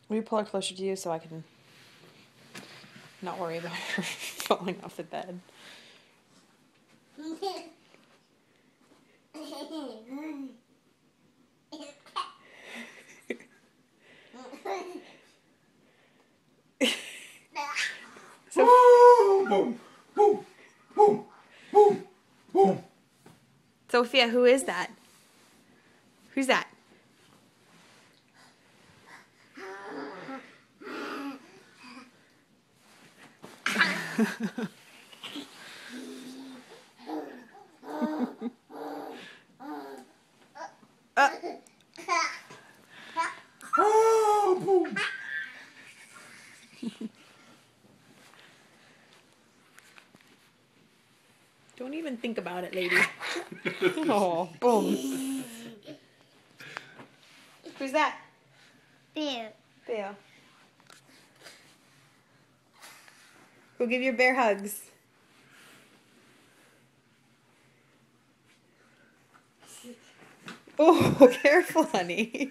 Will you pull her closer to you so I can not worry about her falling off the bed? Boom, boom, boom, boom, boom. Sophia, who is that? Who's that? Oh, boom. Don't even think about it, lady. Oh, boom. Who's that? Bear. Bear. Go give your bear hugs. Oh, careful, honey.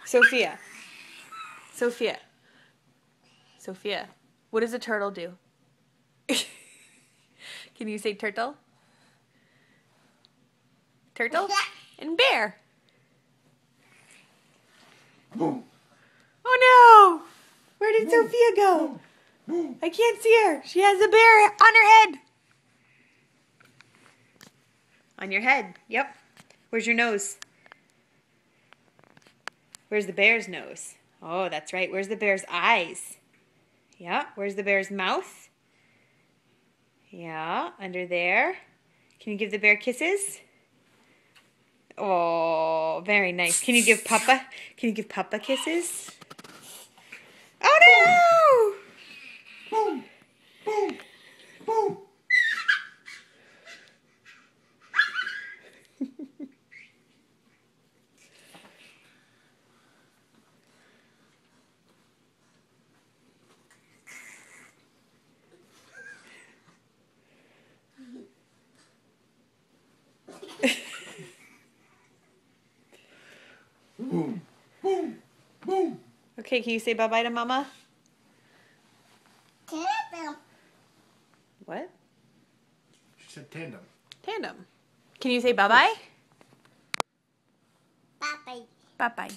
Sophia. Sophia. Sophia. What does a turtle do? Can you say turtle? Turtle? And bear. Boom. Oh no! Where did Sophia go? I can't see her. She has a bear on her head. On your head. Yep. Where's your nose? Where's the bear's nose? Oh, that's right. Where's the bear's eyes? Yeah. Where's the bear's mouth? Yeah, under there. Can you give the bear kisses? Oh, very nice. Can you give Papa kisses? Oh no! Boom, boom, boom. Boom, boom, boom. Okay, can you say bye-bye to Mama? Tandem. What? She said tandem. Tandem. Can you say bye-bye? Bye-bye. Bye-bye.